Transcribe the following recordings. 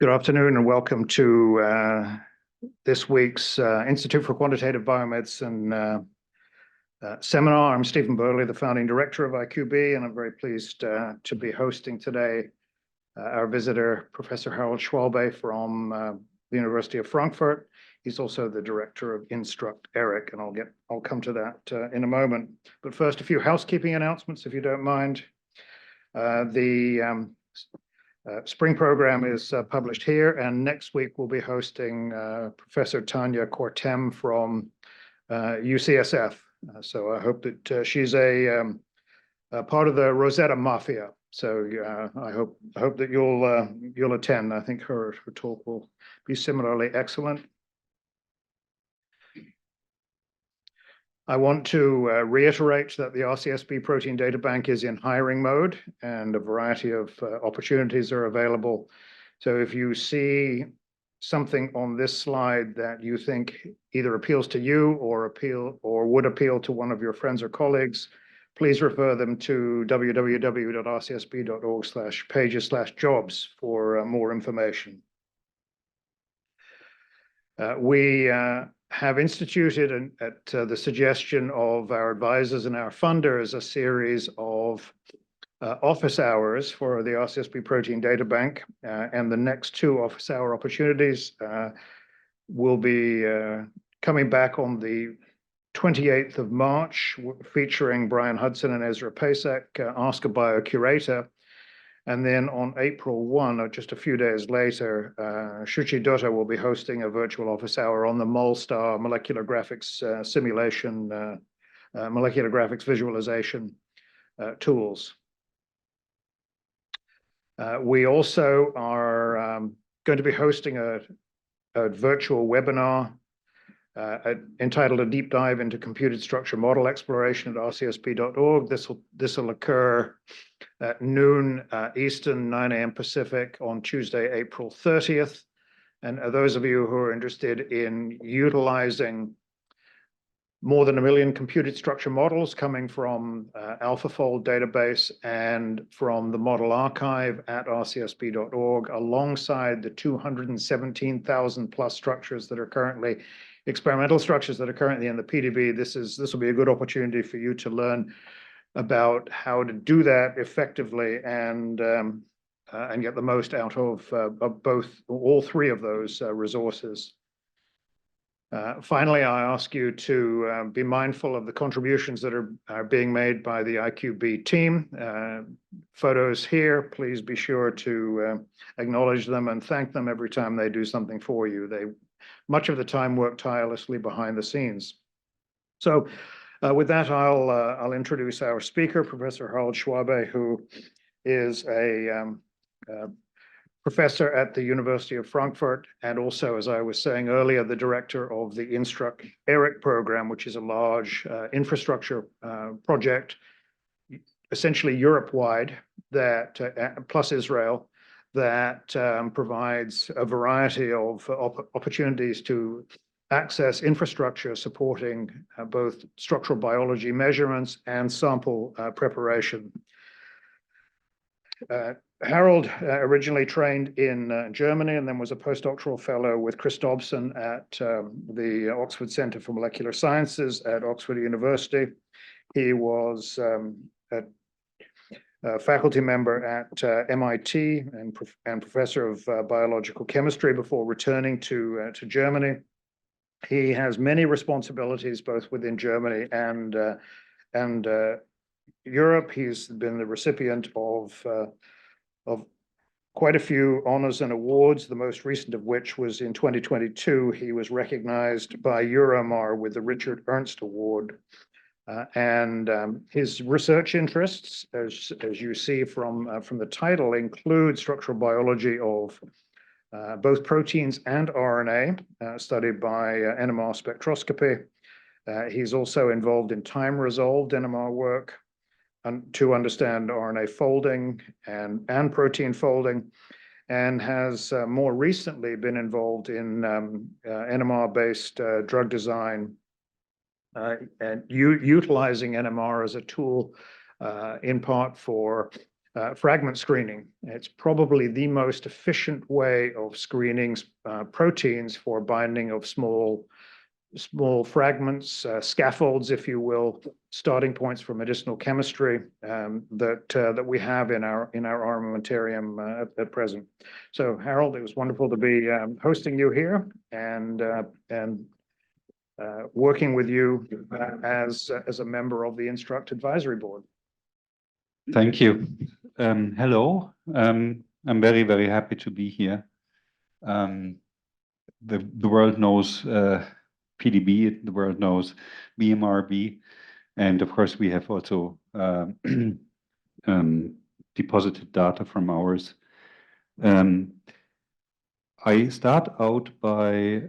Good afternoon and welcome to this week's Institute for Quantitative Biomedicine seminar. I'm Stephen Burley, the founding director of IQB, and I'm very pleased to be hosting today our visitor, Professor Harald Schwalbe from the University of Frankfurt. He's also the director of Instruct-ERIC, and I'll come to that in a moment. But first, a few housekeeping announcements, if you don't mind. The spring program is published here, and next week we'll be hosting Professor Tanya Kortem from UCSF. So I hope that she's a part of the Rosetta Mafia. So I hope that you'll attend. I think her talk will be similarly excellent. I want to reiterate that the RCSB Protein Data Bank is in hiring mode, and a variety of opportunities are available. So if you see something on this slide that you think either appeals to you or would appeal to one of your friends or colleagues, please refer them to www.rcsb.org/pages/jobs for more information. We have instituted, at the suggestion of our advisors and our funders, a series of office hours for the RCSB Protein Data Bank, and the next two office hour opportunities will be coming back on the 28th of March, featuring Brian Hudson and Ezra Pasek, Ask a Biocurator. And then on April 1, just a few days later, Shuchi Dutta will be hosting a virtual office hour on the MolStar molecular graphics simulation, molecular graphics visualization tools. We also are going to be hosting a virtual webinar entitled A Deep Dive into Computed Structure Model Exploration at rcsb.org. This will occur at noon Eastern, 9 a.m. Pacific on Tuesday, April 30th. And those of you who are interested in utilizing more than 1 million computed structure models coming from AlphaFold database and from the Model Archive at rcsb.org, alongside the 217,000 plus structures that are currently experimental structures that are currently in the PDB, this will be a good opportunity for you to learn about how to do that effectively and get the most out of all three of those resources. Finally, I ask you to be mindful of the contributions that are being made by the IQB team. Photos here, please be sure to acknowledge them and thank them every time they do something for you. They much of the time work tirelessly behind the scenes. So with that, I'll introduce our speaker, Professor Harald Schwalbe, who is a professor at the University of Frankfurt, and also, as I was saying earlier, the director of the Instruct-ERIC program, which is a large infrastructure project, essentially Europe-wide, that plus Israel, that provides a variety of opportunities to access infrastructure supporting both structural biology measurements and sample preparation. Harald originally trained in Germany and then was a postdoctoral fellow with Chris Dobson at the Oxford Center for Molecular Sciences at Oxford University. He was a faculty member at MIT and professor of biological chemistry before returning to Germany. He has many responsibilities both within Germany and Europe. He's been the recipient of quite a few honors and awards, the most recent of which was in 2022. He was recognized by Euromar with the Richard Ernst Award. His research interests, as you see from the title, include structural biology of both proteins and RNA, studied by NMR spectroscopy. He's also involved in time-resolved NMR work to understand RNA folding and protein folding, and has more recently been involved in NMR-based drug design and utilizing NMR as a tool in part for fragment screening. It's probably the most efficient way of screening proteins for binding of small fragments, scaffolds, if you will, starting points for medicinal chemistry that we have in our armamentarium at present. So, Harald, it was wonderful to be hosting you here and working with you as a member of the Instruct Advisory Board. Thank you. Hello. I'm very, very happy to be here. The world knows PDB, the world knows BMRB, and of course we have also deposited data from ours. I start out by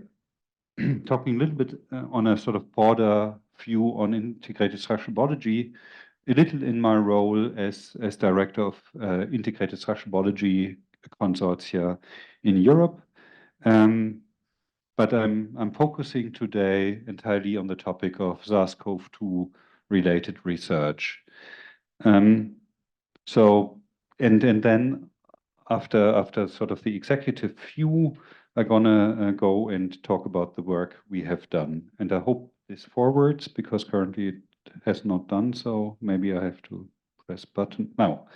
talking a little bit on a sort of broader view on integrated structural biology, a little in my role as director of integrated structural biology consortia in Europe. But I'm focusing today entirely on the topic of SARS-CoV-2 related research. And then after sort of the executive view, I'm gonna go and talk about the work we have done. And I hope this forwards because currently it has not done so. Maybe I have to press button now.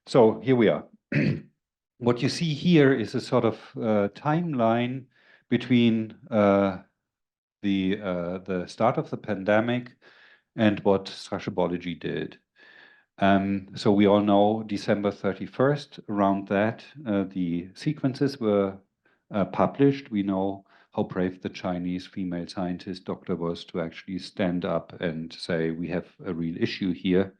So here we are. What you see here is a sort of timeline between the start of the pandemic and what structural biology did. So we all know December 31st, around that, the sequences were published. We know how brave the Chinese female scientist doctor was to actually stand up and say, we have a real issue here.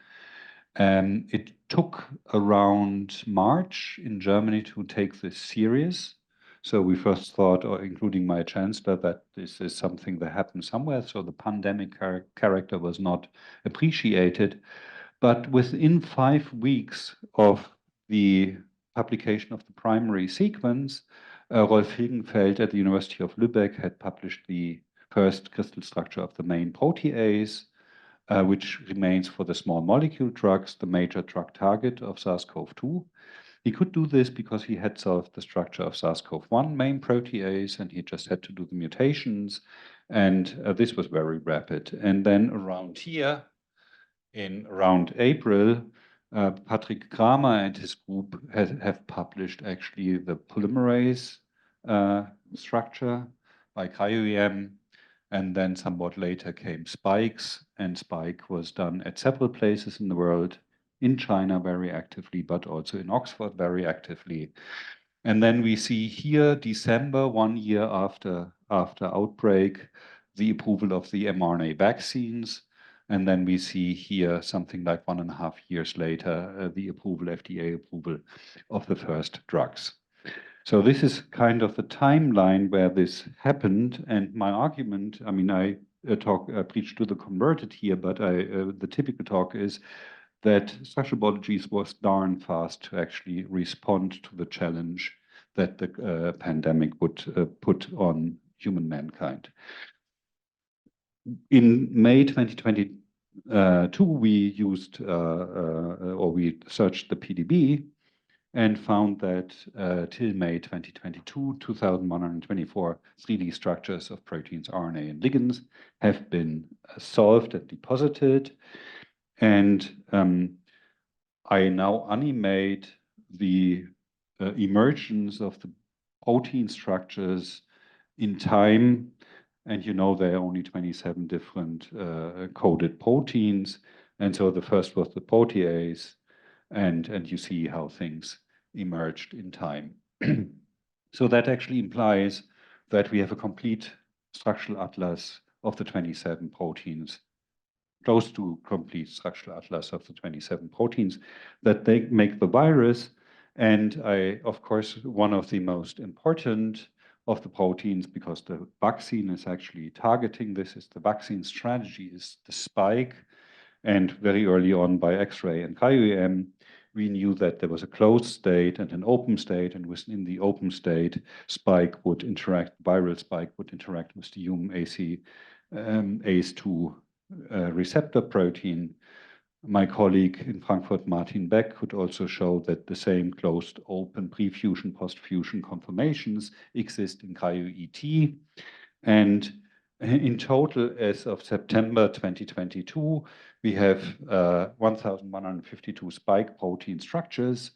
It took around March in Germany to take this serious. So we first thought, or including my chancellor, that this is something that happened somewhere. So the pandemic character was not appreciated. But within 5 weeks of the publication of the primary sequence, Rolf Hilgenfeld at the University of Lübeck had published the first crystal structure of the main protease, which remains for the small molecule drugs, the major drug target of SARS-CoV-2. He could do this because he had solved the structure of SARS-CoV-1 main protease, and he just had to do the mutations. And this was very rapid. And then around here, in around April, Patrick Kramer and his group have published actually the polymerase structure by cryo-EM. And then somewhat later came spikes, and spike was done at several places in the world, in China very actively, but also in Oxford very actively. And then we see here, December, 1 year after outbreak, the approval of the mRNA vaccines. And then we see here something like 1.5 years later, the FDA approval of the first drugs. So this is kind of the timeline where this happened. And my argument, I mean, I preach to the converted here, but the typical talk is that structural biology was darn fast to actually respond to the challenge that the pandemic would put on human mankind. In May 2022, we used or we searched the PDB and found that till May 2022, 2,124 3D structures of proteins, RNA, and ligands have been solved and deposited. And I now animate the emergence of the protein structures in time. And you know, there are only 27 different coded proteins. And so the first was the protease, and you see how things emerged in time. So that actually implies that we have a complete structural atlas of the 27 proteins, close to complete structural atlas of the 27 proteins that they make the virus. And of course, one of the most important of the proteins, because the vaccine is actually targeting this, is the vaccine strategy, is the spike. And very early on by X-ray and cryo-EM, we knew that there was a closed state and an open state, and within the open state, spike would interact, viral spike would interact with the human ACE2 receptor protein. My colleague in Frankfurt, Martin Beck, could also show that the same closed open pre-fusion, post-fusion conformations exist in cryo-ET. And in total, as of September 2022, we have 1,152 spike protein structures,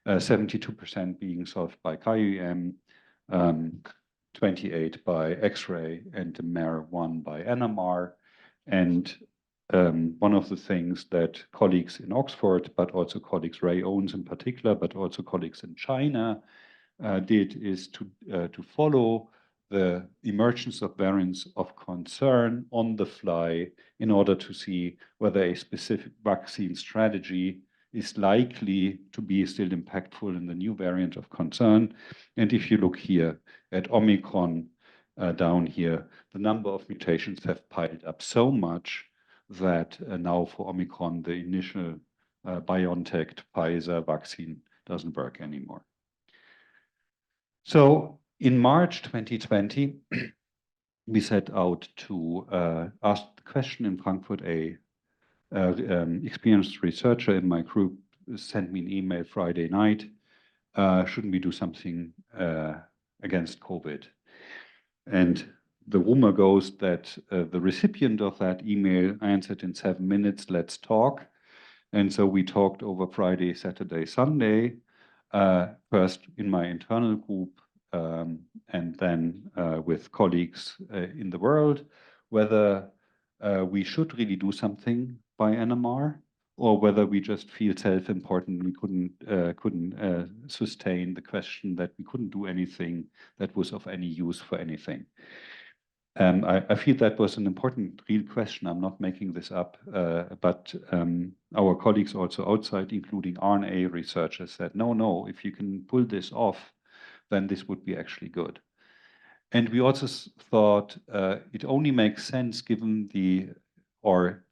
72% being solved by cryo-EM, 28 by X-ray, and the MER1 by NMR. And one of the things that colleagues in Oxford, but also colleagues Ray Owens in particular, but also colleagues in China did is to follow the emergence of variants of concern on the fly in order to see whether a specific vaccine strategy is likely to be still impactful in the new variant of concern. And if you look here at Omicron down here, the number of mutations have piled up so much that now for Omicron, the initial BioNTech Pfizer vaccine doesn't work anymore. So in March 2020, we set out to ask the question in Frankfurt. A experienced researcher in my group sent me an email Friday night. Shouldn't we do something against COVID? And the rumor goes that the recipient of that email answered in 7 minutes, let's talk. And so we talked over Friday, Saturday, Sunday, first in my internal group, and then with colleagues in the world, whether we should really do something by NMR, or whether we just feel self-important. We couldn't sustain the question that we couldn't do anything that was of any use for anything. I feel that was an important real question. I'm not making this up, but our colleagues also outside, including RNA researchers, said, no, if you can pull this off, then this would be actually good. And we also thought it only makes sense given the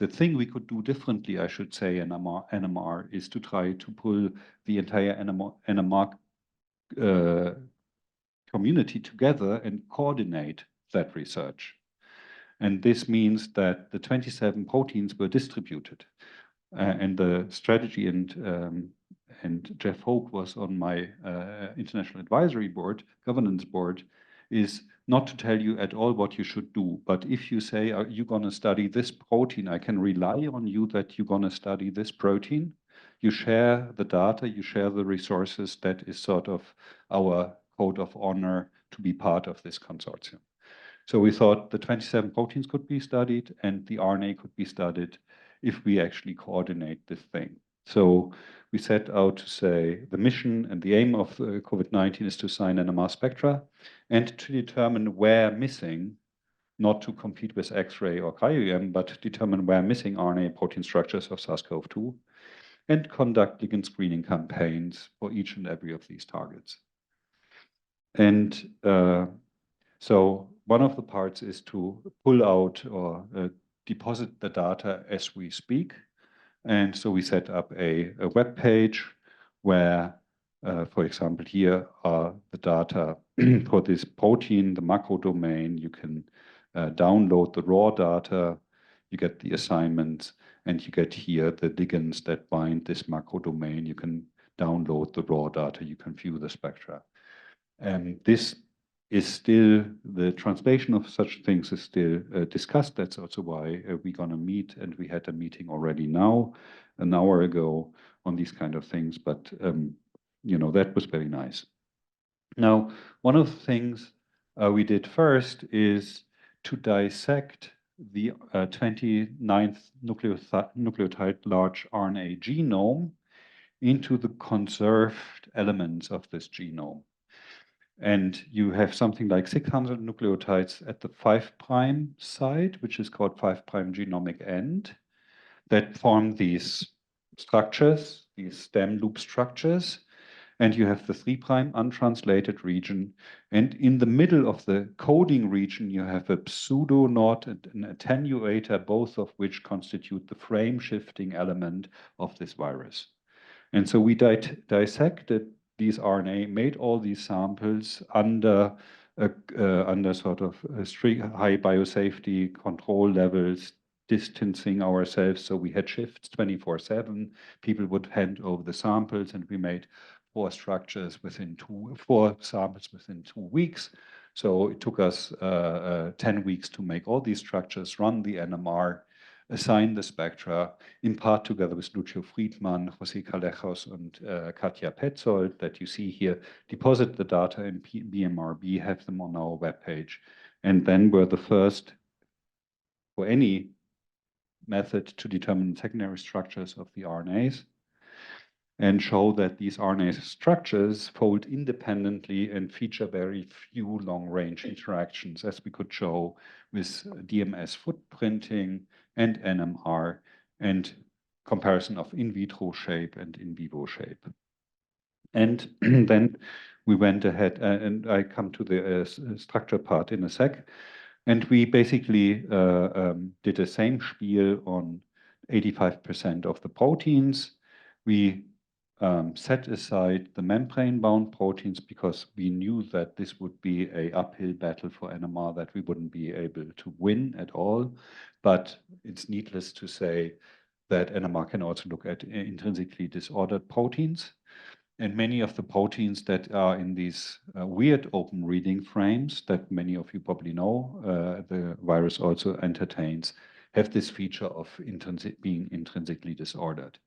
thing we could do differently, I should say, in NMR is to try to pull the entire NMR community together and coordinate that research. And this means that the 27 proteins were distributed. And the strategy, and Jeff Hoke was on my international advisory board, governance board, is not to tell you at all what you should do. But if you say, are you going to study this protein, I can rely on you that you're going to study this protein. You share the data, you share the resources. That is sort of our code of honor to be part of this consortium. So we thought the 27 proteins could be studied and the RNA could be studied if we actually coordinate this thing. So we set out to say the mission and the aim of COVID-19 is to assign NMR spectra and to determine where missing, not to compete with X-ray or cryo-EM, but determine where missing RNA protein structures of SARS-CoV-2 and conduct ligand screening campaigns for each and every of these targets. And so one of the parts is to pull out or deposit the data as we speak. And so we set up a web page where, for example, here are the data for this protein, the macro domain. You can download the raw data, you get the assignments, and you get here the ligands that bind this macro domain. You can download the raw data, you can view the spectra. And this is still, the translation of such things is still discussed. That's also why we're going to meet, and we had a meeting already now, an hour ago, on these kind of things. But, you know, that was very nice. Now, one of the things we did first is to dissect the 29th nucleotide large RNA genome into the conserved elements of this genome. And you have something like 600 nucleotides at the 5' site, which is called 5' genomic end, that form these structures, these stem loop structures. And you have the 3' untranslated region. And in the middle of the coding region, you have a pseudo-knot and an attenuator, both of which constitute the frame shifting element of this virus. And so we dissected these RNA, made all these samples under sort of strict high biosafety control levels, distancing ourselves. So we had shifts 24/7. People would hand over the samples, and we made 4 structures within 4 samples within 2 weeks. So it took us 10 weeks to make all these structures, run the NMR, assign the spectra, in part together with Lucio Friedman, José Calejos, and Katja Petzold that you see here, deposit the data in BMRB, have them on our webpage, and then we're the first for any method to determine secondary structures of the RNAs and show that these RNA structures fold independently and feature very few long-range interactions, as we could show with DMS footprinting and NMR and comparison of in vitro shape and in vivo shape. And then we went ahead, and I come to the structure part in a sec, and we basically did the same spiel on 85% of the proteins. We set aside the membrane-bound proteins because we knew that this would be an uphill battle for NMR that we wouldn't be able to win at all. But it's needless to say that NMR can also look at intrinsically disordered proteins. And many of the proteins that are in these weird open reading frames that many of you probably know, the virus also entertains, have this feature of being intrinsically disordered.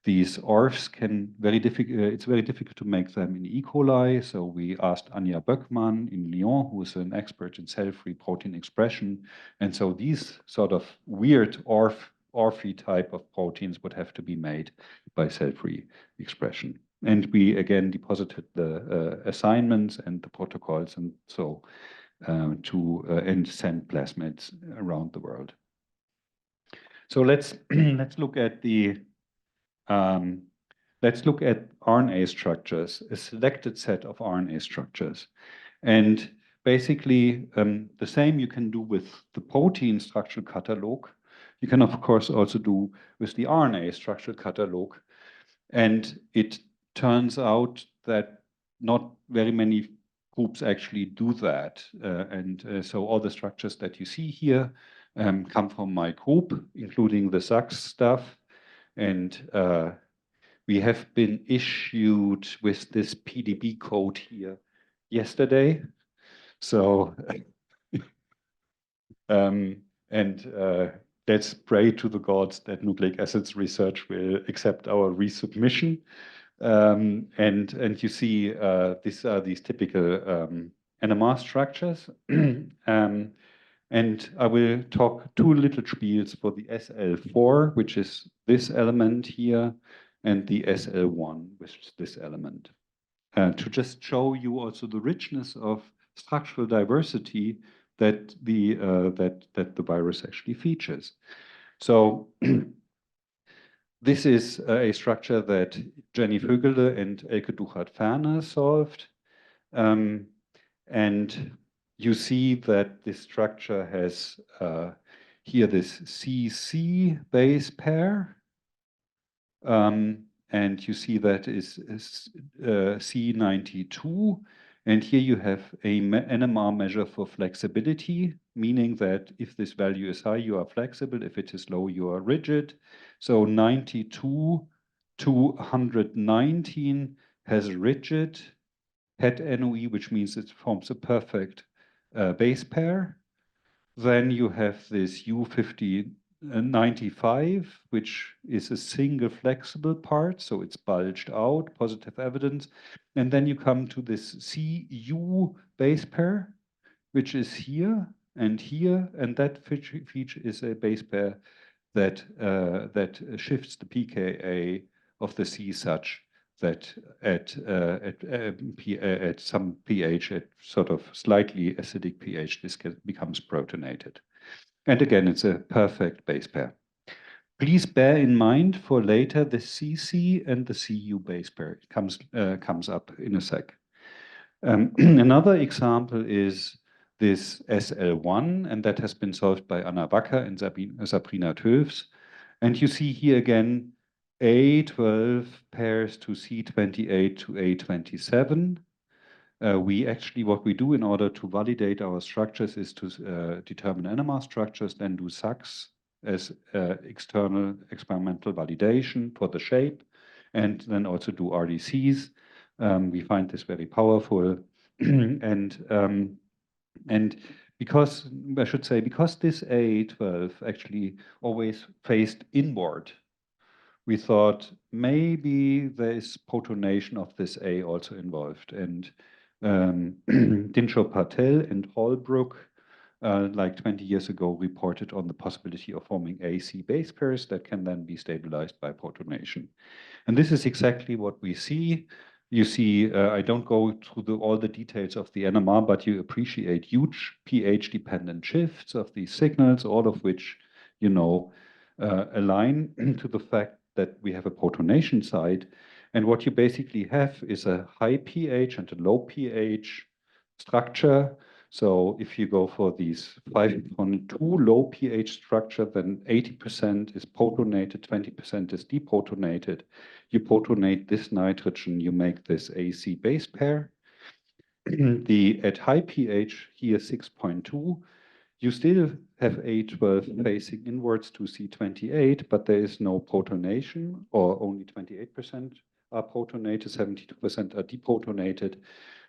These ORFs can it's very difficult to make them in E. coli. So we asked Anja Böckmann in Lyon, who is an expert in cell-free protein expression. And so these sort of weird ORFy type of proteins would have to be made by cell-free expression. And we again deposited the assignments and the protocols, and so and send plasmids around the world. So let's look at RNA structures, a selected set of RNA structures. And basically, the same you can do with the protein structural catalog. You can, of course, also do with the RNA structural catalog. And it turns out that not very many groups actually do that. So all the structures that you see here come from my group, including the SAX stuff. And we have been issued with this PDB code here yesterday. So, let's pray to the gods that nucleic acids research will accept our resubmission. And you see, these are these typical NMR structures. And I will talk 2 little spiels for the SL4, which is this element here, and the SL1, which is this element. To just show you also the richness of structural diversity that the virus actually features. So this is a structure that Jenny Vögele and Elke Duchart-Ferner solved. And you see that this structure has here this CC base pair. And you see that is C92. And here you have a NMR measure for flexibility, meaning that if this value is high, you are flexible. If it is low, you are rigid. So 92 to 119 has rigid het NOE, which means it forms a perfect base pair. Then you have this U5095, which is a single flexible part, so it's bulged out, positive evidence. And then you come to this CU base pair, which is here, and that feature is a base pair that shifts the pKa of the C such that at some pH, at sort of slightly acidic pH, this becomes protonated. And again, it's a perfect base pair. Please bear in mind for later the CC and the CU base pair. It comes up in a sec. Another example is this SL1, and that has been solved by Anna Wacker and Sabrina Töfs. And you see here again, A12 pairs to C28 to A27. What we do in order to validate our structures is to determine NMR structures, then do SAX as external experimental validation for the shape, and then also do RDCs. We find this very powerful. And because, I should say, because this A12 actually always faced inward, we thought maybe there is protonation of this A also involved. And Dinshaw Patel and Holbrook, like 20 years ago, reported on the possibility of forming AC base pairs that can then be stabilized by protonation. And this is exactly what we see. You see, I don't go through all the details of the NMR, but you appreciate huge pH-dependent shifts of these signals, all of which, you know, align to the fact that we have a protonation site. And what you basically have is a high pH and a low pH structure. So if you go for these 5.2 low pH structure, then 80% is protonated, 20% is deprotonated. You protonate this nitrogen, you make this AC base pair. At high pH, here 6.2, you still have A12 facing inwards to C28, but there is no protonation, or only 28% are protonated, 72% are deprotonated.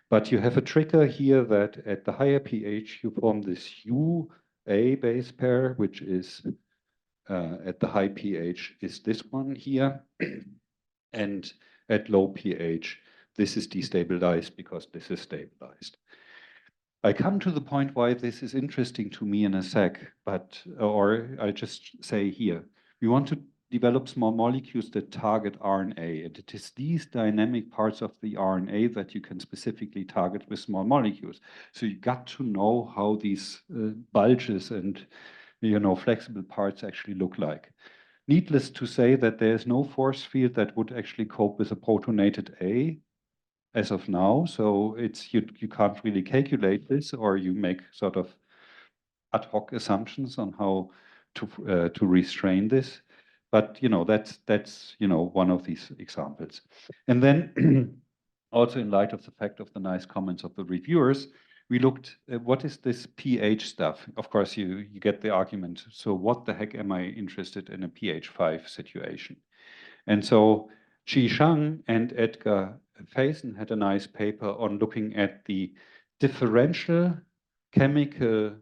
But you have a trigger here that at the higher pH, you form this UA base pair, which is at the high pH is this one here. And at low pH, this is destabilized because this is stabilized. I come to the point why this is interesting to me in a sec, or I just say here, we want to develop small molecules that target RNA. And it is these dynamic parts of the RNA that you can specifically target with small molecules. So you got to know how these bulges and, you know, flexible parts actually look like. Needless to say that there's no force field that would actually cope with a protonated A as of now. So it's you can't really calculate this, or you make sort of ad hoc assumptions on how to restrain this. But you know, that's you know, one of these examples. And then also in light of the fact of the nice comments of the reviewers, we looked at what is this pH stuff. Of course, you get the argument. So what the heck am I interested in a pH 5 situation? And so Qi Shang and Edgar Faison had a nice paper on looking at the differential chemical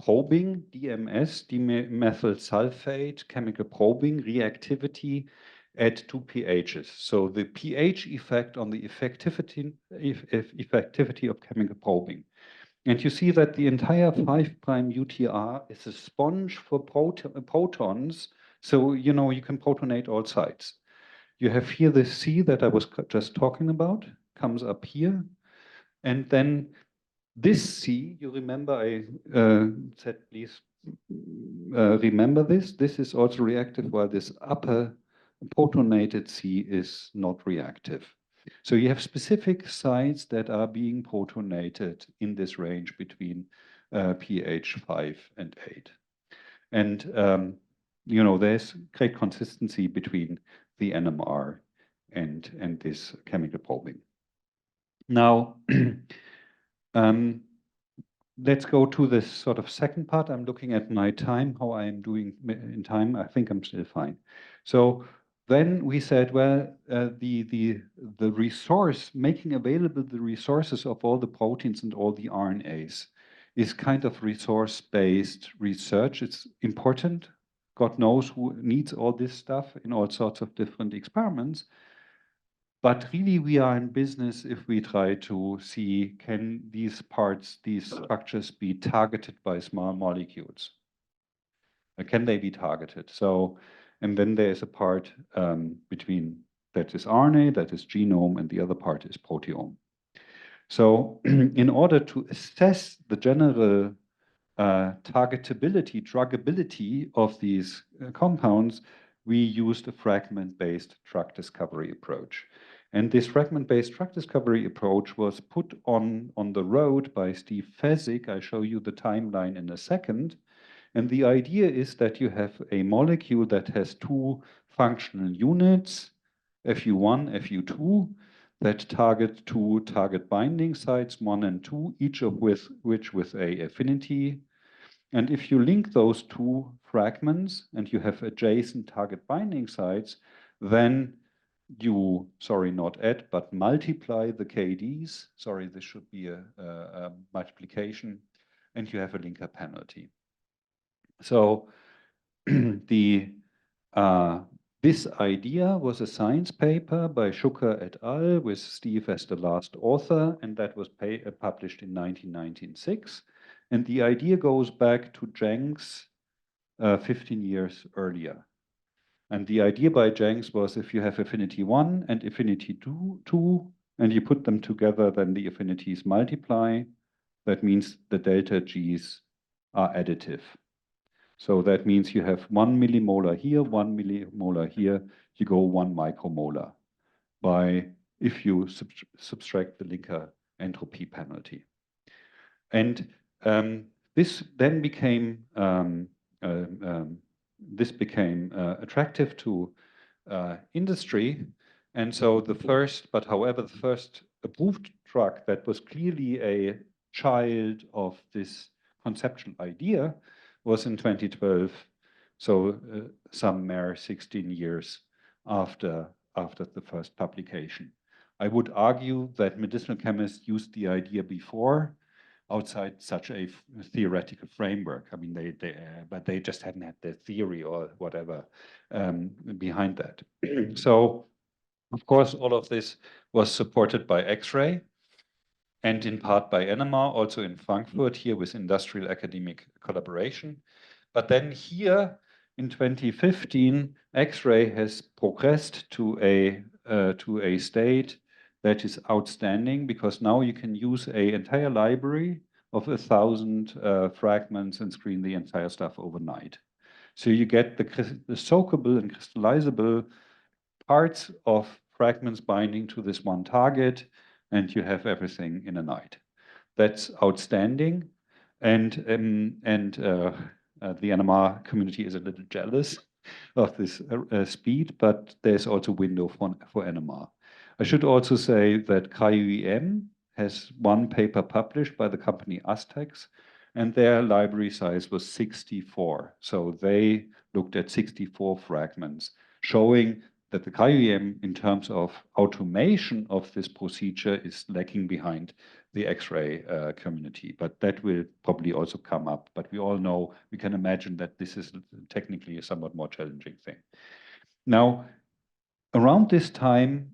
probing, DMS, dimethyl sulfate, chemical probing reactivity at 2 pHs. So the pH effect on the effectivity of chemical probing. And you see that the entire 5' UTR is a sponge for protons. So, you know, you can protonate all sides. You have here the C that I was just talking about, comes up here. And then this C, you remember I said, please remember this. This is also reactive, while this upper protonated C is not reactive. So you have specific sites that are being protonated in this range between pH 5 and 8. And, you know, there's great consistency between the NMR and this chemical probing. Now, let's go to this sort of second part. I'm looking at my time, how I am doing in time. I think I'm still fine. So then we said, well, the resource, making available the resources of all the proteins and all the RNAs is kind of resource-based research. It's important. God knows who needs all this stuff in all sorts of different experiments. But really, we are in business if we try to see, can these parts, these structures be targeted by small molecules? Can they be targeted? So, and then there's a part between that is RNA, that is genome, and the other part is proteome. So in order to assess the general targetability, druggability of these compounds, we used a fragment-based drug discovery approach. And this fragment-based drug discovery approach was put on the road by Steve Fezzik. I'll show you the timeline in a second. And the idea is that you have a molecule that has two functional units, FU1, FU2, that target two target binding sites, 1 and 2, each of which with a affinity And if you link those two fragments and you have adjacent target binding sites, then you, sorry, not add, but multiply the KDs. Sorry, this should be a multiplication, and you have a linker penalty. So the this idea was a science paper by Schucker et al. With Steve as the last author, and that was published in 1996. And the idea goes back to Jenks 15 years earlier. And the idea by Jenks was if you have affinity 1 and affinity 2, and you put them together, then the affinities multiply. That means the delta Gs are additive. So that means you have 1 millimolar here, 1 millimolar here, you go 1 micromolar if you subtract the linker entropy penalty. And this then became attractive to industry. And so the first approved drug that was clearly a child of this conceptual idea was in 2012, so some mere 16 years after the first publication. I would argue that medicinal chemists used the idea before outside such a theoretical framework. I mean, but they just hadn't had the theory or whatever behind that. So, of course, all of this was supported by X-ray and in part by NMR, also in Frankfurt here with industrial academic collaboration. But then here in 2015, X-ray has progressed to a state that is outstanding, because now you can use an entire library of 1,000 fragments and screen the entire stuff overnight. So you get the soakable and crystallizable parts of fragments binding to this one target, and you have everything in a night. That's outstanding, and the NMR community is a little jealous of this speed, but there's also window for NMR. I should also say that KUEM has one paper published by the company Aztecs, and their library size was 64. So they looked at 64 fragments, showing that the KUEM, in terms of automation of this procedure, is lagging behind the X-ray community. But that will probably also come up. But we all know, we can imagine that this is technically a somewhat more challenging thing. Now, around this time,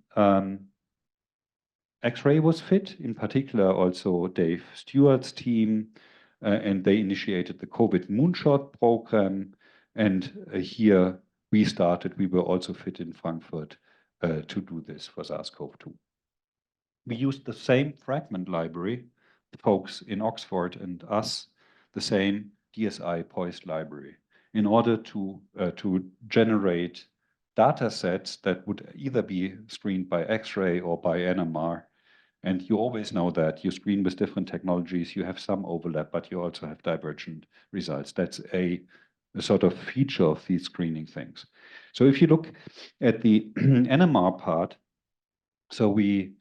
X-ray was fit, in particular also Dave Stewart's team, and they initiated the COVID Moonshot program. And here we were also fit in Frankfurt to do this for SARS-CoV-2. We used the same fragment library, the folks in Oxford and us, the same DSI poised library, in order to generate data sets that would either be screened by X-ray or by NMR. And you always know that you screen with different technologies, you have some overlap, but you also have divergent results. That's a sort of feature of these screening things. So if you look at the NMR part, so we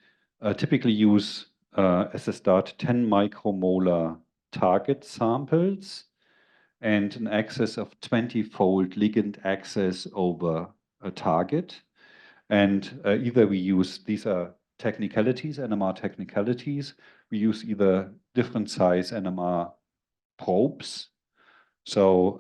typically use as a start 10 micromolar target samples and an access of 20-fold ligand access over a target. And either we use, these are technicalities, NMR technicalities, we use either different size NMR probes. So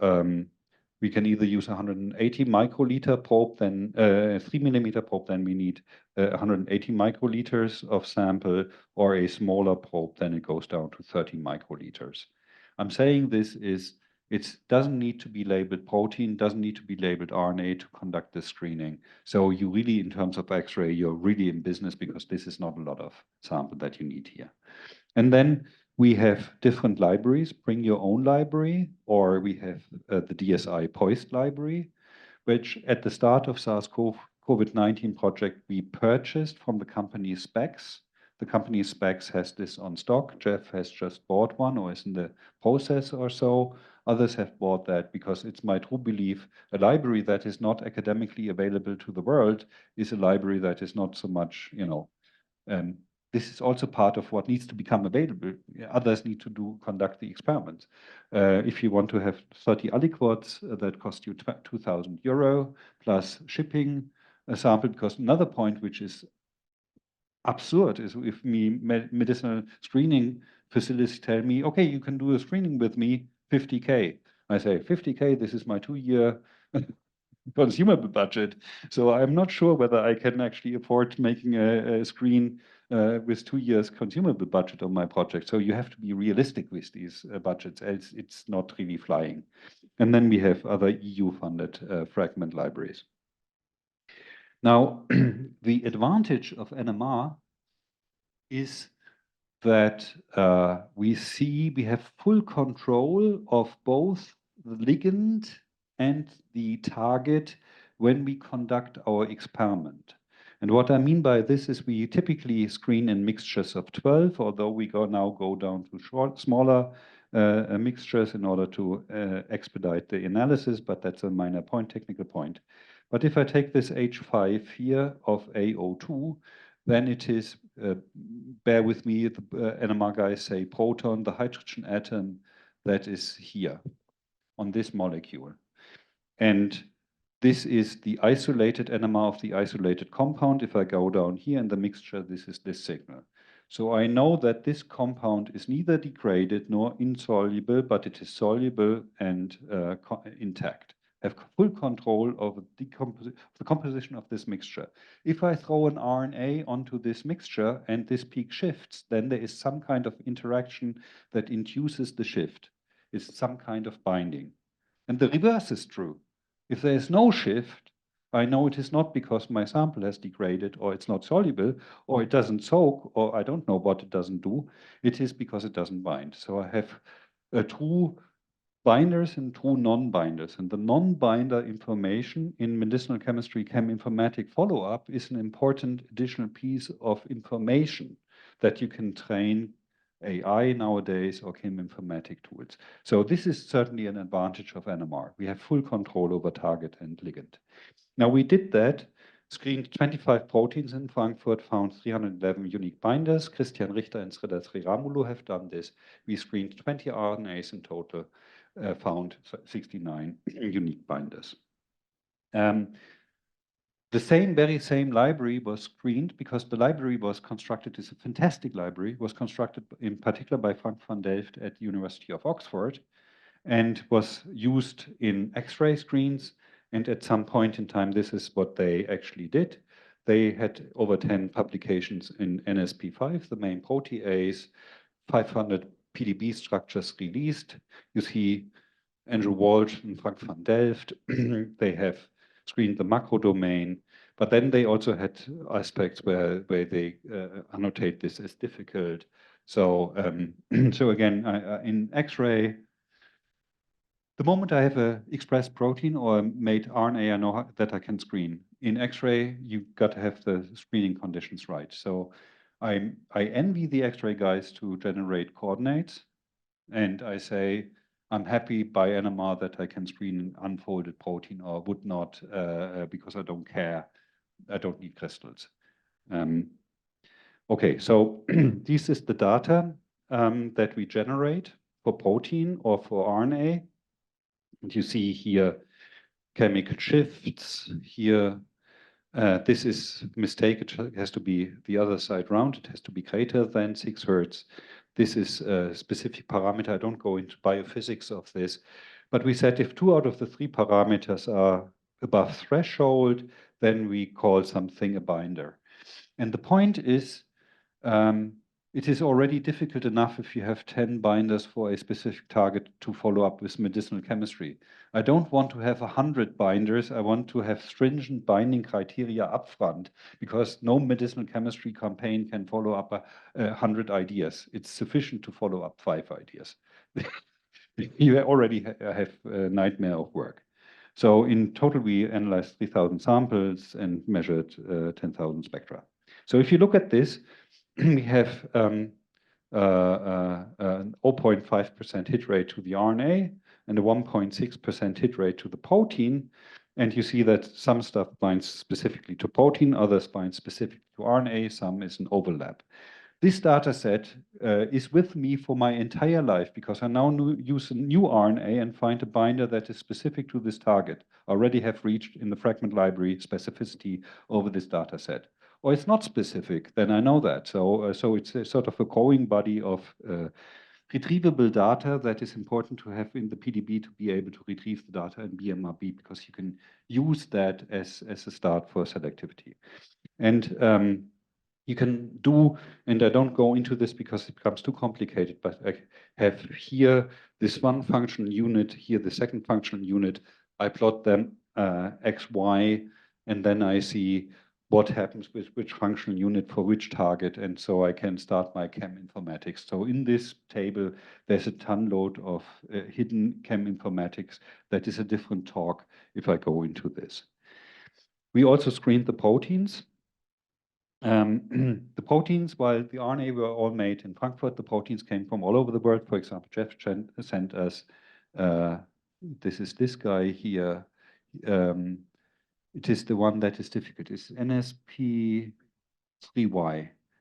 we can either use 180 microliter probe, then 3 millimeter probe, then we need 180 microliters of sample, or a smaller probe, then it goes down to 30 microliters. I'm saying this is, it doesn't need to be labeled protein, doesn't need to be labeled RNA to conduct the screening. So you really, in terms of X-ray, you're really in business, because this is not a lot of sample that you need here. And then we have different libraries. Bring your own library, or we have the DSI poised library, which at the start of SARS-CoV-19 project, we purchased from the company Specs. The company Specs has this on stock. Jeff has just bought one, or is in the process or so. Others have bought that, because it's my true belief, a library that is not academically available to the world is a library that is not so much, this is also part of what needs to become available. Others need to conduct the experiments. If you want to have 30 aliquots, that cost you 2,000 euro plus shipping a sample, because another point which is absurd is if medicinal screening facilities tell me, okay, you can do a screening with me, 50K. I say, 50K, this is my 2-year consumable budget. So I'm not sure whether I can actually afford making a screen with 2 years consumable budget on my project. So you have to be realistic with these budgets, else it's not really flying. And then we have other EU-funded fragment libraries. Now, the advantage of NMR is that we have full control of both the ligand and the target when we conduct our experiment. And what I mean by this is we typically screen in mixtures of 12, although we now go down to smaller mixtures in order to expedite the analysis, but that's a minor point, technical point. But if I take this H5 here of AO2, then it is, bear with me, the NMR guys say proton, the hydrogen atom that is here on this molecule. And this is the isolated NMR of the isolated compound. If I go down here in the mixture, this is this signal. So I know that this compound is neither degraded nor insoluble, but it is soluble and intact. I have full control of the composition of this mixture. If I throw an RNA onto this mixture and this peak shifts, then there is some kind of interaction that induces the shift. It's some kind of binding. And the reverse is true. If there is no shift, I know it is not because my sample has degraded or it's not soluble or it doesn't soak or I don't know what it doesn't do. It is because it doesn't bind. So I have two binders and two non-binders. And the non-binder information in medicinal chemistry cheminformatic follow-up is an important additional piece of information that you can train AI nowadays or cheminformatic tools. So this is certainly an advantage of NMR. We have full control over target and ligand. Now we did that, screened 25 proteins in Frankfurt, found 311 unique binders. Christian Richter and Sridhar Sriramulu have done this. We screened 20 RNAs in total, found 69 unique binders. The very same library was screened because the library was constructed, it's a fantastic library, was constructed in particular by Frank van Delft at the University of Oxford and was used in X-ray screens. And at some point in time, this is what they actually did. They had over 10 publications in NSP5, the main protease, 500 PDB structures released. You see Andrew Walsh and Frank van Delft. They have screened the macro domain, but then they also had aspects where they annotate this as difficult. So, so again, in X-ray, the moment I have an expressed protein or made RNA, I know that I can screen. In X-ray, you've got to have the screening conditions right. So I envy the X-ray guys to generate coordinates, and I say, I'm happy by NMR that I can screen an unfolded protein or would not because I don't care. I don't need crystals. Okay, so this is the data that we generate for protein or for RNA. And you see here chemical shifts. Here, this is mistake. It has to be the other side round. It has to be greater than 6 Hertz. This is a specific parameter. I don't go into biophysics of this, but we said if 2 out of the 3 parameters are above threshold, then we call something a binder. And the point is, it is already difficult enough if you have 10 binders for a specific target to follow up with medicinal chemistry. I don't want to have 100 binders. I want to have stringent binding criteria upfront because no medicinal chemistry campaign can follow up 100 ideas. It's sufficient to follow up 5 ideas. You already have a nightmare of work. So in total, we analyzed 3,000 samples and measured 10,000 spectra. So if you look at this, we have 0.5% hit rate to the RNA and a 1.6% hit rate to the protein. And you see that some stuff binds specifically to protein, others bind specifically to RNA, some is an overlap. this data set is with me for my entire life because I now use a new RNA and find a binder that is specific to this target. I already have reached in the fragment library specificity over this data set. Or it's not specific, then I know that. So it's a sort of a growing body of retrievable data that is important to have in the PDB to be able to retrieve the data in BMRB because you can use that as a start for selectivity. And you can do, and I don't go into this because it becomes too complicated, but I have here this one functional unit, here the second functional unit. I plot them X, Y, and then I see what happens with which functional unit for which target, and so I can start my chem informatics. So in this table, there's a ton load of hidden chem informatics that is a different talk if I go into this. We also screened the proteins. The proteins, while the RNA were all made in Frankfurt, the proteins came from all over the world. For example, Jeff sent us, this is this guy here. It is the one that is difficult. It's NSP3Y,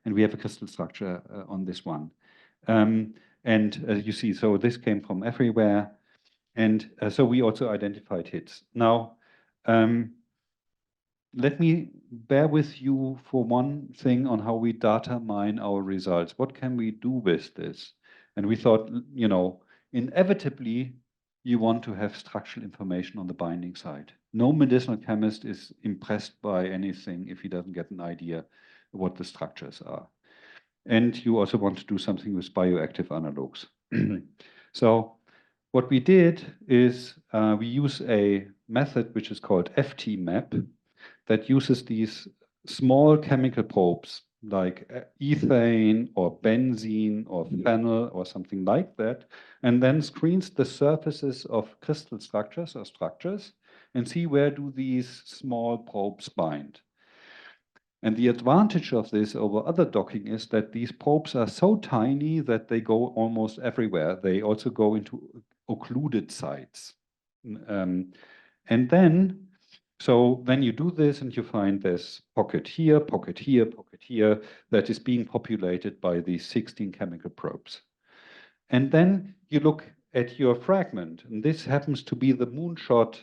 and we have a crystal structure on this one. And you see, so this came from everywhere. And so we also identified hits. Now, let me bear with you for one thing on how we data mine our results. What can we do with this? And we thought, you know, inevitably, you want to have structural information on the binding side. No medicinal chemist is impressed by anything if he doesn't get an idea what the structures are. And you also want to do something with bioactive analogs. So what we did is we use a method which is called FT-map, that uses these small chemical probes like ethane or benzene or phenyl or something like that, and then screens the surfaces of crystal structures or structures and see where do these small probes bind. And the advantage of this over other docking is that these probes are so tiny that they go almost everywhere. They also go into occluded sites. And then so when you do this and you find this pocket here, pocket here, pocket here, that is being populated by these 16 chemical probes. And then you look at your fragment, and this happens to be the moonshot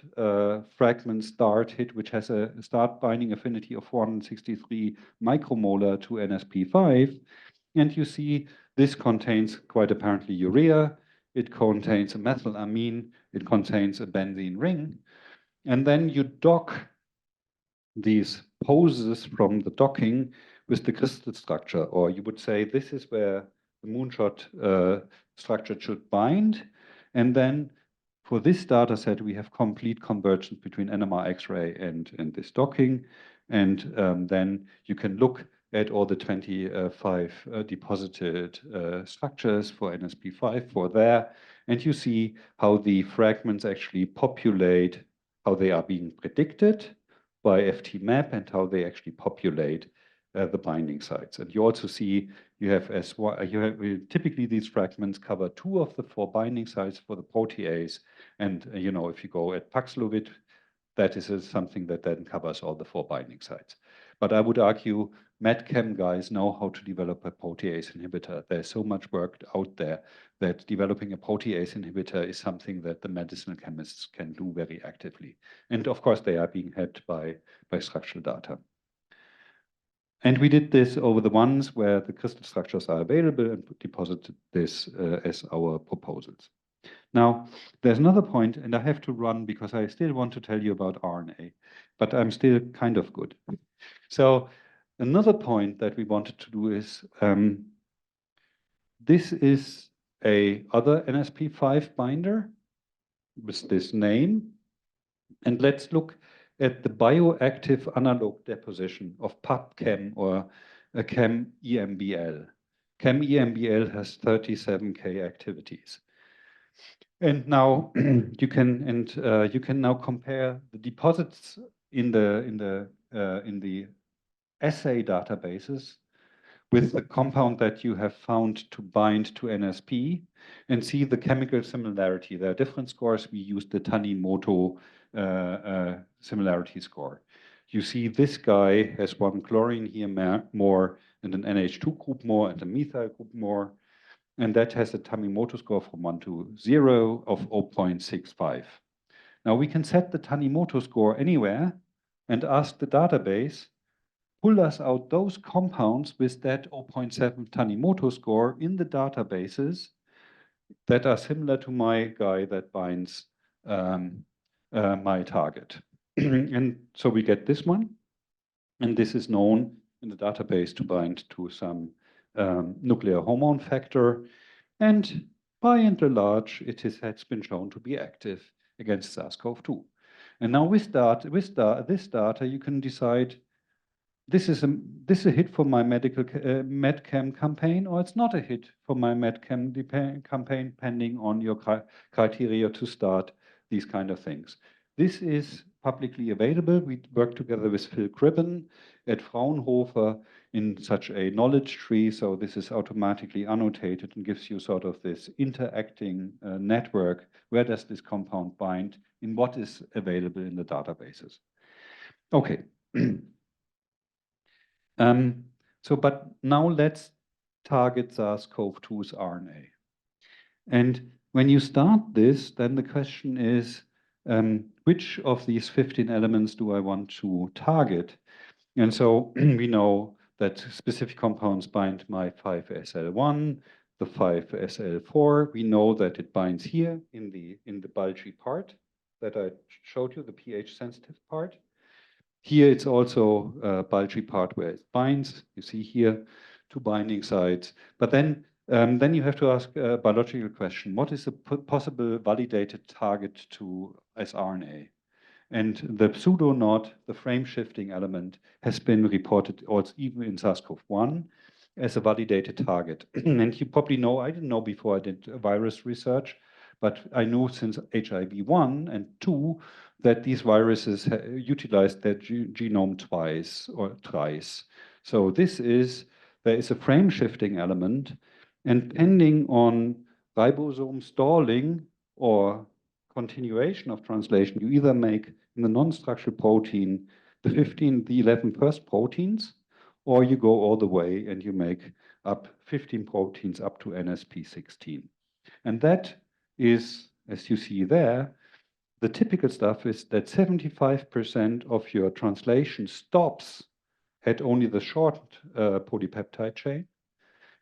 fragment start hit, which has a start binding affinity of 463 micromolar to NSP5. And you see this contains quite apparently urea, it contains a methylamine, it contains a benzene ring. And then you dock these poses from the docking with the crystal structure, or you would say this is where the moonshot structure should bind. And then for this data set, we have complete convergence between NMR X-ray and this docking. And then you can look at all the 25 deposited structures for NSP5 for there. And you see how the fragments actually populate, how they are being predicted by FT-map and how they actually populate the binding sites. And you also see you have typically these fragments cover 2 of the 4 binding sites for the protease. And you know, if you go at Paxlovid, that is something that then covers all the 4 binding sites. But I would argue medchem guys know how to develop a protease inhibitor. There's so much work out there that developing a protease inhibitor is something that the medicinal chemists can do very actively. And of course, they are being helped by structural data. And we did this over the ones where the crystal structures are available and deposited this as our proposals. Now, there's another point, and I have to run because I still want to tell you about RNA, but I'm still kind of good. So another point that we wanted to do is, this is a other NSP5 binder with this name. And let's look at the bioactive analog deposition of PubChem or Chem-EMBL. Chem-EMBL has 37K activities. And now you can now compare the deposits in the assay databases with the compound that you have found to bind to NSP and see the chemical similarity. There are different scores. We used the Tanimoto similarity score. you see this guy has one chlorine here more, and an NH2 group more, and a methyl group more. And that has a Tanimoto score from 1 to 0 of 0.65. Now we can set the Tanimoto score anywhere and ask the database, pull us out those compounds with that 0.7 Tanimoto score in the databases that are similar to my guy that binds my target. And so we get this one, and this is known in the database to bind to some nuclear hormone factor. And by and large, has been shown to be active against SARS-CoV-2. And now with this data, you can decide, this is a hit for my medical medchem campaign, or it's not a hit for my medchem campaign, depending on your criteria to start these kind of things. This is publicly available. We work together with Phil Cribben at Fraunhofer in such a knowledge tree. So this is automatically annotated and gives you sort of this interacting network. Where does this compound bind in what is available in the databases? Okay. But now let's target SARS-CoV-2's RNA. And when you start this, then the question is, which of these 15 elements do I want to target? And so we know that specific compounds bind my 5-SL1, the 5-SL4. We know that it binds here in the bulgy part that I showed you, the pH-sensitive part. Here it's also a bulgy part where it binds. You see here 2 binding sites. But then you have to ask a biological question. What is a possible validated target to sRNA? And the pseudo-NOD, the frame-shifting element, has been reported also even in SARS-CoV-1 as a validated target. And you probably know, I didn't know before I did virus research, but I know since HIV 1 and 2 that these viruses utilize their genome twice or thrice. So there is a frame-shifting element, and depending on ribosome stalling or continuation of translation, you either make in the non-structural protein the 11 first proteins, or you go all the way and you make up 15 proteins up to NSP16. And that is, as you see there, the typical stuff is that 75% of your translation stops at only the short polypeptide chain,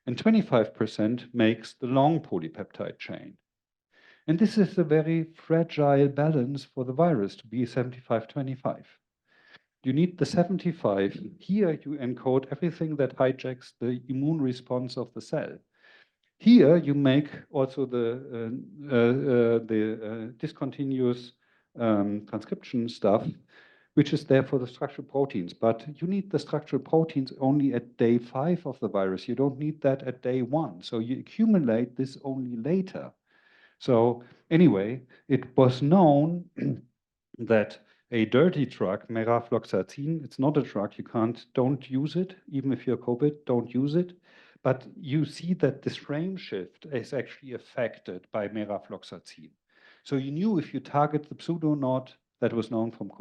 and 25% makes the long polypeptide chain. And this is a very fragile balance for the virus to be 75-25. You need the 75. Here you encode everything that hijacks the immune response of the cell. Here you make also the discontinuous transcription stuff, which is there for the structural proteins. But you need the structural proteins only at day 5 of the virus. You don't need that at day 1. So you accumulate this only later. So anyway, it was known that a dirty drug, merafloxacin, it's not a drug, don't use it, even if you're COVID, don't use it. But you see that this frame shift is actually affected by merafloxacin. So you knew if you target the pseudo-NOD that was known from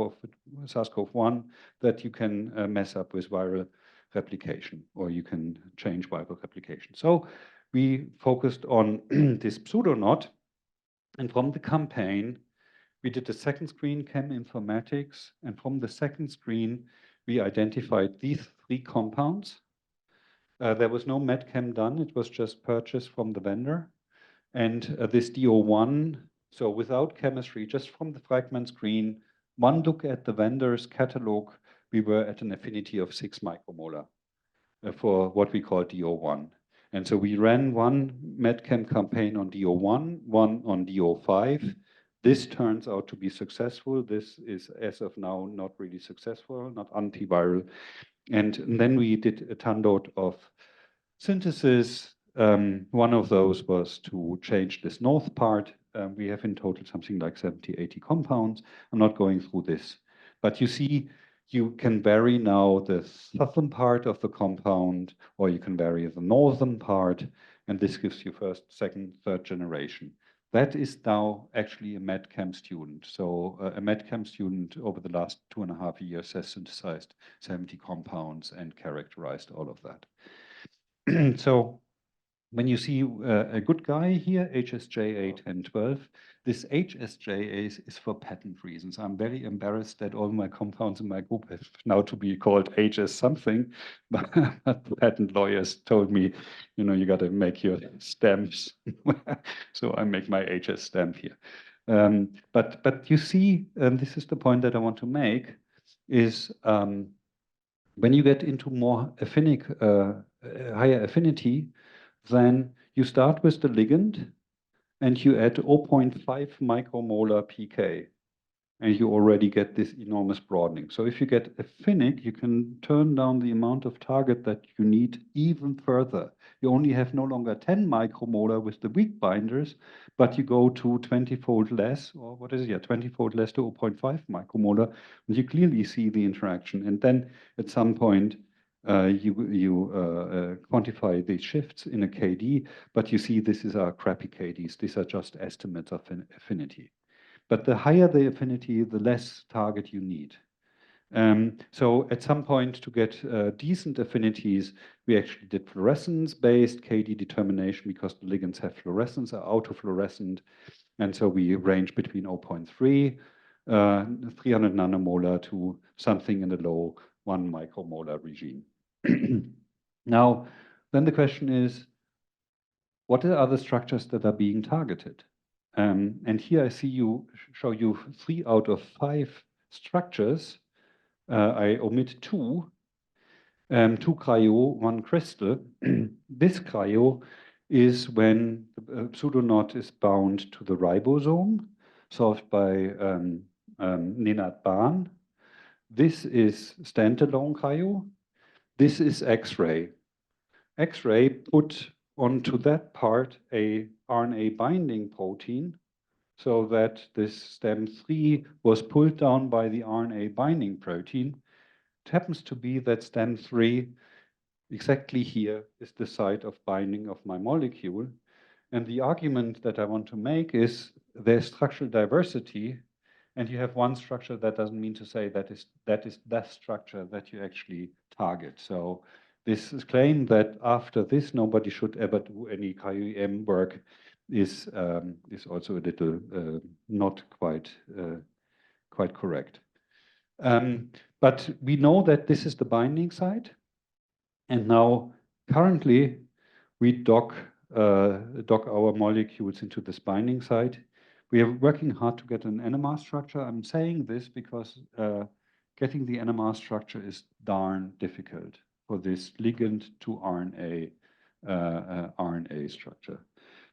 SARS-CoV-1, that you can mess up with viral replication, or you can change viral replication. So we focused on this pseudo-NOD, and from the campaign, we did a second screen, chem informatics, and from the second screen, we identified these 3 compounds. There was no medchem done, it was just purchased from the vendor. And this DO1, so without chemistry, just from the fragment screen, one look at the vendor's catalog, we were at an affinity of 6 micromolar for what we call DO1. And so we ran one medchem campaign on DO1, one on DO5. This turns out to be successful. This is, as of now, not really successful, not antiviral. And then we did a ton of synthesis. One of those was to change this north part. We have in total something like 70, 80 compounds. I'm not going through this. But you see, you can vary now the southern part of the compound, or you can vary the northern part, and this gives you first, second, third generation. That is now actually a medchem student. So a medchem student over the last 2.5 years has synthesized 70 compounds and characterized all of that. So when you see a good guy here, HSJ 1012, this HSJ is for patent reasons. I'm very embarrassed that all my compounds in my group have now to be called HS something, but patent lawyers told me, you know, you got to make your stamps. So I make my HS stamp here. But you see, this is the point that I want to make, is when you get into more higher affinity, then you start with the ligand and you add 0.5 micromolar pK, and you already get this enormous broadening. So if you get affinic, you can turn down the amount of target that you need even further. You only have no longer 10 micromolar with the weak binders, but you go to 20-fold less, or what is it? Yeah, 20-fold less to 0.5 micromolar, and you clearly see the interaction. And then at some point, you quantify the shifts in a KD, but you see this is our crappy KDs. These are just estimates of affinity. But the higher the affinity, the less target you need. So at some point, to get decent affinities, we actually did fluorescence-based KD determination because the ligands have fluorescence, are autofluorescent. And so we range between 0.3, 300 nanomolar to something in the low 1 micromolar regime. Now, then the question is, what are other structures that are being targeted? And here I show you 3 out of 5 structures. I omit 2, 2 cryo, 1 crystal. This cryo is when the pseudoknot is bound to the ribosome, solved by Nenad Bahn. This is standalone cryo. This is X-ray. X-ray put onto that part a RNA binding protein so that this stem 3 was pulled down by the RNA binding protein. It happens to be that stem 3 exactly here is the site of binding of my molecule. And the argument that I want to make is there's structural diversity, and you have one structure. That doesn't mean to say that is that structure that you actually target. So this claim that after this nobody should ever do any KUM work is also a little not quite correct. But we know that this is the binding site, and now currently we dock our molecules into this binding site. We are working hard to get an NMR structure. I'm saying this because getting the NMR structure is darn difficult for this ligand to RNA structure.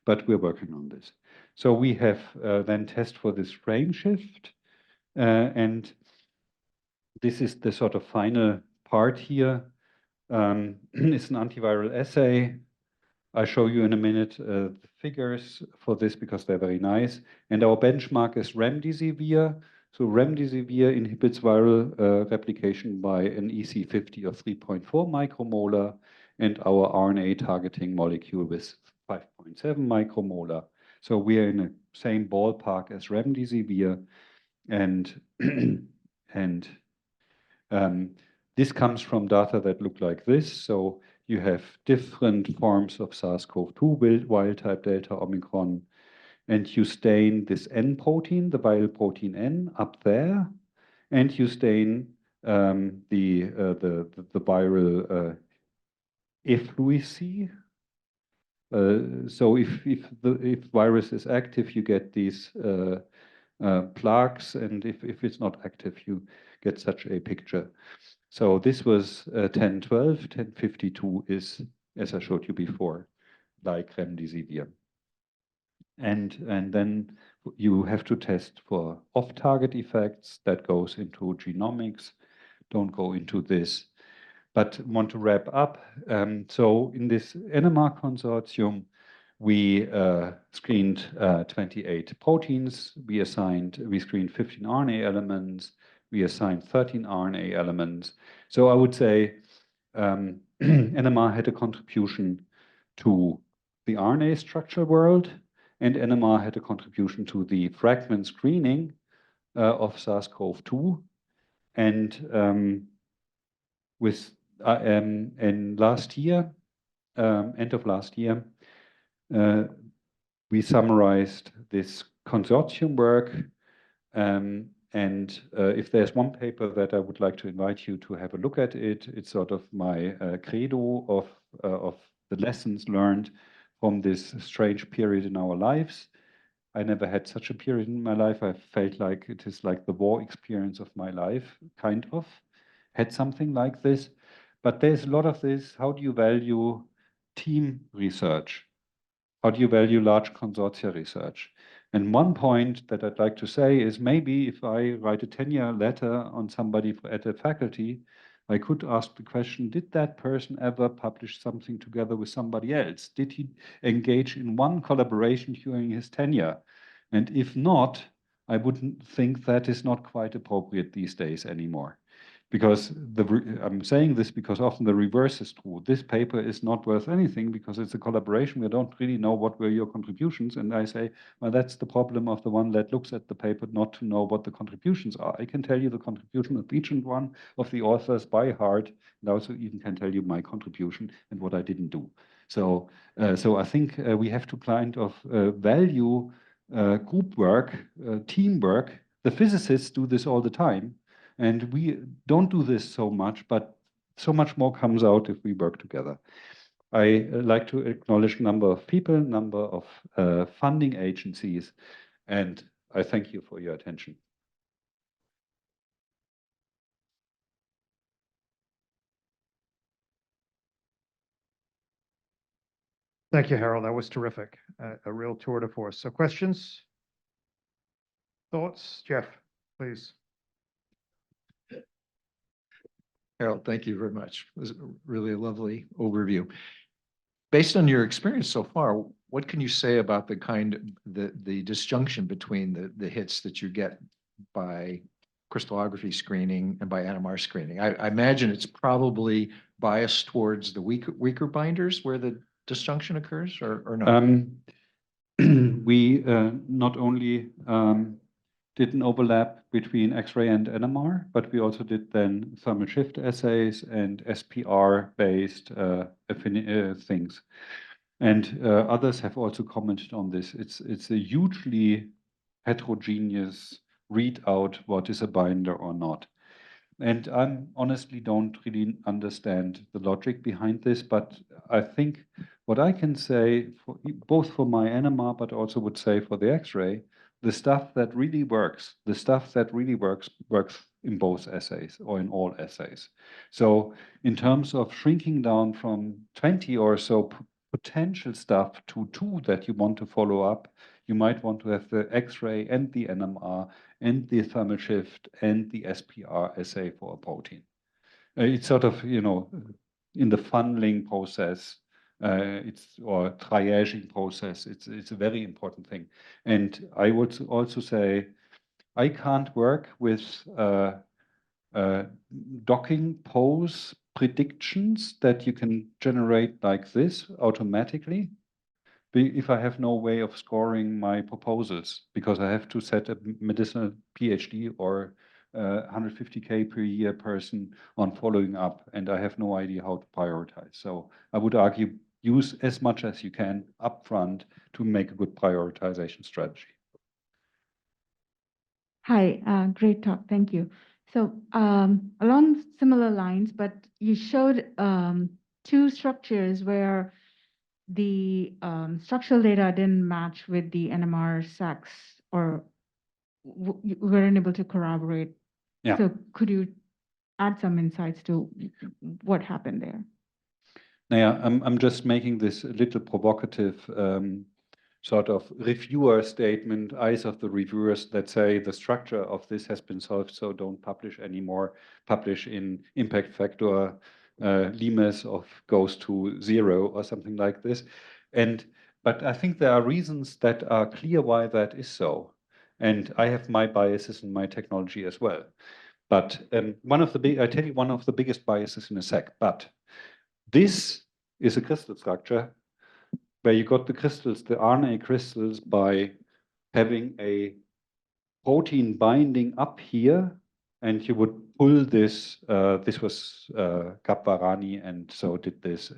But we're working on this. So we have then test for this frame shift. And this is the sort of final part here. It's an antiviral assay. I'll show you in a minute the figures for this because they're very nice. And our benchmark is remdesivir. So remdesivir inhibits viral replication by an EC50 of 3.4 micromolar, and our RNA targeting molecule with 5.7 micromolar. So we are in the same ballpark as remdesivir, and this comes from data that look like this. So you have different forms of SARS-CoV-2 wild-type Delta Omicron, and you stain this N protein, the viral protein N, up there, and you stain the viral effluency. So if virus is active, you get these plaques, and if it's not active, you get such a picture. So this was 1012, 1052 is, as I showed you before, like remdesivir. And then you have to test for off-target effects. That goes into genomics. Don't go into this, but want to wrap up. So in this NMR consortium, we screened 28 proteins. We screened 15 RNA elements. We assigned 13 RNA elements. So I would say NMR had a contribution to the RNA structure world, and NMR had a contribution to the fragment screening of SARS-CoV-2. And in last year, end of last year, we summarized this consortium work. If there's one paper that I would like to invite you to have a look at it, it's sort of my credo of the lessons learned from this strange period in our lives. I never had such a period in my life. I felt like it is like the war experience of my life, kind of. Had something like this. But there's a lot of this. How do you value team research? How do you value large consortia research? And one point that I'd like to say is maybe if I write a tenure letter on somebody at a faculty, I could ask the question, did that person ever publish something together with somebody else? Did he engage in one collaboration during his tenure? And if not, I wouldn't think that is not quite appropriate these days anymore. Because I'm saying this because often the reverse is true. This paper is not worth anything because it's a collaboration. We don't really know what were your contributions. And I say, well, that's the problem of the one that looks at the paper, not to know what the contributions are. I can tell you the contribution of each and one of the authors by heart, and also even can tell you my contribution and what I didn't do. So I think we have to kind of value group work, teamwork. The physicists do this all the time. And we don't do this so much, but so much more comes out if we work together. I like to acknowledge number of people, number of funding agencies, and I thank you for your attention. Thank you, Harald. That was terrific. A real tour de force. So questions? Thoughts? Jeff, please. Harald, thank you very much. It was really a lovely overview. Based on your experience so far, what can you say about the disjunction between the hits that you get by crystallography screening and by NMR screening? I imagine it's probably biased towards the weaker binders where the disjunction occurs, or not? We not only did an overlap between X-ray and NMR, but we also did then thermal shift assays and SPR-based things. And others have also commented on this. It's a hugely heterogeneous readout what is a binder or not. And I honestly don't really understand the logic behind this, but I think what I can say, both for my NMR, but also would say for the X-ray, the stuff that really works, works in both assays or in all assays. So in terms of shrinking down from 20 or so potential stuff to 2 that you want to follow up, you might want to have the X-ray and the NMR and the thermal shift and the SPR assay for a protein. It's sort of, in the funneling process, or triaging process, it's a very important thing. And I would also say, I can't work with docking pose predictions that you can generate like this automatically if I have no way of scoring my proposals, because I have to set a medicinal PhD or 150K per year person on following up, and I have no idea how to prioritize. So I would argue use as much as you can upfront to make a good prioritization strategy. Hi, great talk, thank you. So along similar lines, but you showed 2 structures where the structural data didn't match with the NMR SACs, or you weren't able to corroborate. Yeah. So could you add some insights to what happened there? Now, I'm just making this a little provocative sort of reviewer statement, eyes of the reviewers that say the structure of this has been solved, so don't publish anymore, publish in impact factor limes of goes to 0 or something like this. But I think there are reasons that are clear why that is so. And I have my biases in my technology as well. But I tell you one of the biggest biases in a sec, but this is a crystal structure. where you got the crystals, the RNA crystals, by having a protein binding up here, and you would pull this. This was Gapvarani, and so did this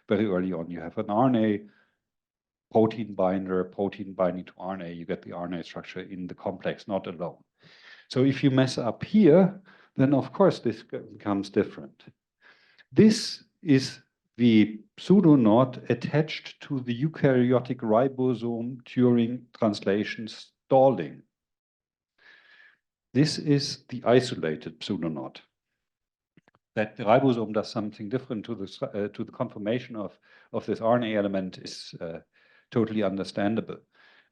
very early on. You have an RNA protein binder, protein binding to RNA. You get the RNA structure in the complex, not alone. So if you mess up here, then of course this becomes different. This is the pseudoknot attached to the eukaryotic ribosome during translation stalling. This is the isolated pseudoknot. That the ribosome does something different to the conformation of this RNA element is totally understandable.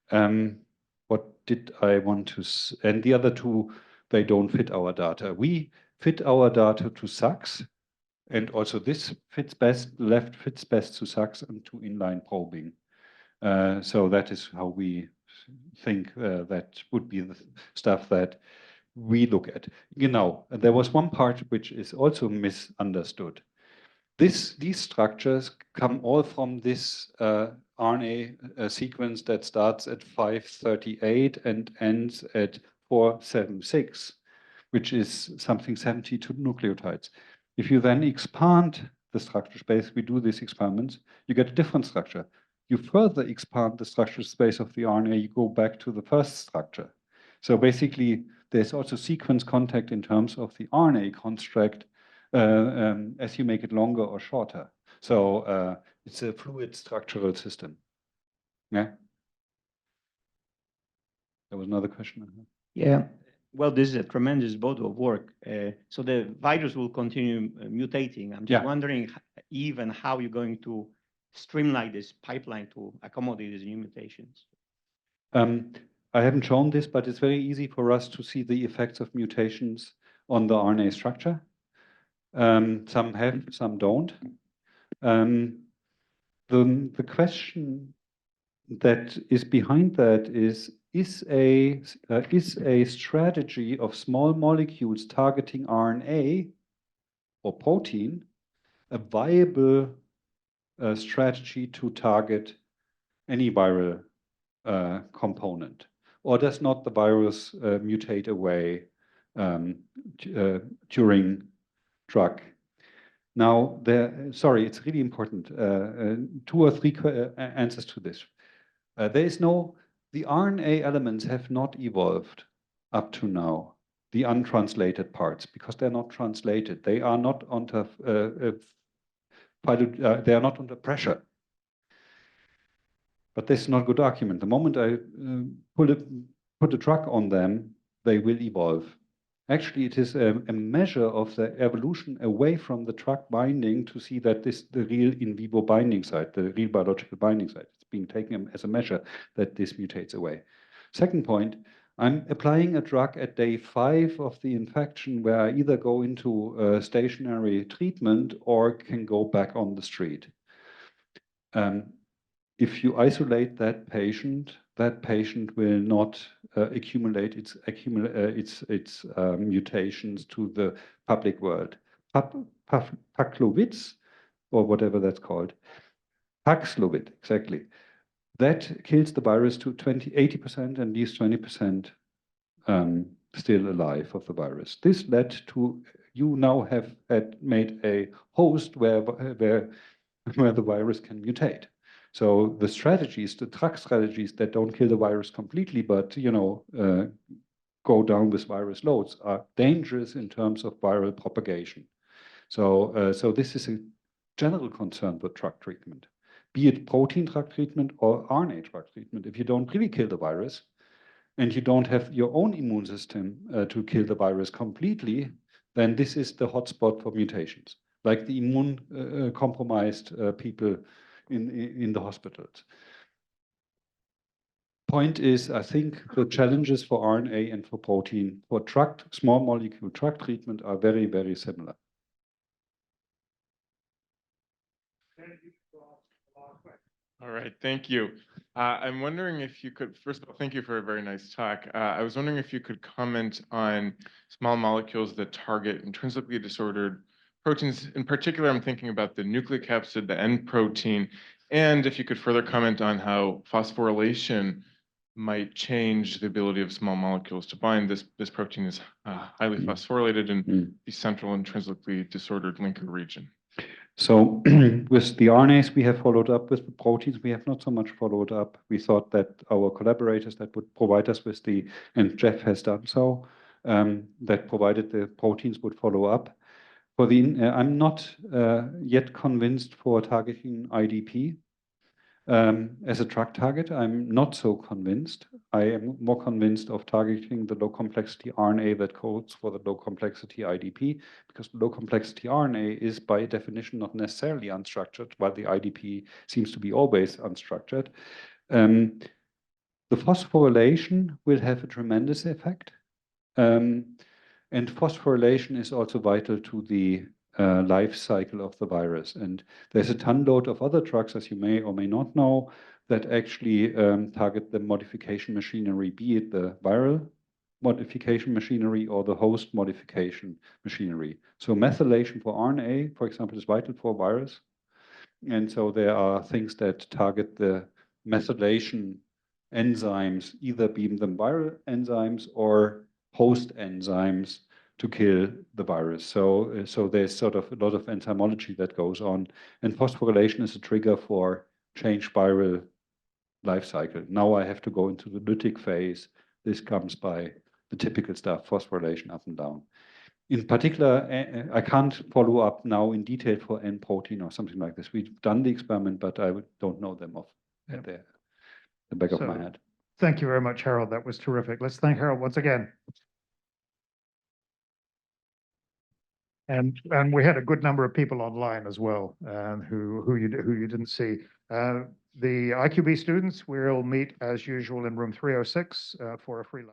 What did I want to? And the other two, they don't fit our data. We fit our data to SACS, and also this fits best. Left fits best to SACS and to inline probing. So that is how we think that would be the stuff that we look at. You know, there was one part which is also misunderstood. These structures come all from this RNA sequence that starts at 538 and ends at 476, which is something 72 nucleotides. If you then expand the structure space, we do these experiments, you get a different structure. You further expand the structure space of the RNA, you go back to the first structure. So basically, there's also sequence contact in terms of the RNA construct as you make it longer or shorter. So it's a fluid structural system. Yeah. There was another question. Yeah. Well, this is a tremendous body of work. So the virus will continue mutating. I'm just wondering even how you're going to streamline this pipeline to accommodate these new mutations. I haven't shown this, but it's very easy for us to see the effects of mutations on the RNA structure. Some have, some don't. The question that is behind that is a strategy of small molecules targeting RNA or protein a viable strategy to target any viral component? Or does not the virus mutate away during drug? Now, sorry, it's really important. 2 or 3 answers to this. The RNA elements have not evolved up to now, the untranslated parts, because they're not translated. They are not under pressure. But this is not a good argument. The moment I put a drug on them, they will evolve. Actually, it is a measure of the evolution away from the drug binding to see that the real in vivo binding site, the real biological binding site, is being taken as a measure that this mutates away. Second point, I'm applying a drug at day 5 of the infection where I either go into stationary treatment or can go back on the street. If you isolate that patient will not accumulate its mutations to the public world. Paxlovid, or whatever that's called. Paxlovid, exactly. That kills the virus to 80% and leaves 20% still alive of the virus. This led to you now have made a host where the virus can mutate. So the strategies, the drug strategies that don't kill the virus completely, but go down with virus loads are dangerous in terms of viral propagation. So this is a general concern with drug treatment, be it protein drug treatment or RNA drug treatment. If you don't really kill the virus and you don't have your own immune system to kill the virus completely, then this is the hotspot for mutations, like the immune compromised people in the hospitals. Point is, I think the challenges for RNA and for protein, for small molecule drug treatment are very, very similar. All right, thank you. I'm wondering if you could, first of all, thank you for a very nice talk. I was wondering if you could comment on small molecules that target intrinsically disordered proteins. In particular, I'm thinking about the nucleocapsid, the N protein, And if you could further comment on how phosphorylation might change the ability of small molecules to bind. This protein is highly phosphorylated in the central intrinsically disordered linker region. So with the RNAs, we have followed up. With the proteins, we have not so much followed up. We thought that our collaborators that would provide us with and Jeff has done so, that provided the proteins would follow up. For I'm not yet convinced for targeting IDP. As a drug target, I'm not so convinced. I am more convinced of targeting the low complexity RNA that codes for the low complexity IDP, because low complexity RNA is by definition not necessarily unstructured, while the IDP seems to be always unstructured. The phosphorylation will have a tremendous effect. And phosphorylation is also vital to the life cycle of the virus. And there's a ton load of other drugs, as you may or may not know, that actually target the modification machinery, be it the viral modification machinery or the host modification machinery. So methylation for RNA, for example, is vital for virus. And so there are things that target the methylation enzymes, either being them viral enzymes or host enzymes to kill the virus. So there's sort of a lot of enzymology that goes on, and phosphorylation is a trigger for change viral life cycle. Now I have to go into the lytic phase. This comes by the typical stuff, phosphorylation up and down. In particular, I can't follow up now in detail for N protein or something like this. We've done the experiment, but I don't know them off the back of my head. Thank you very much, Harald. That was terrific. Let's thank Harald once again. And we had a good number of people online as well, who you didn't see. The IQB students will meet as usual in room 306 for a free lunch.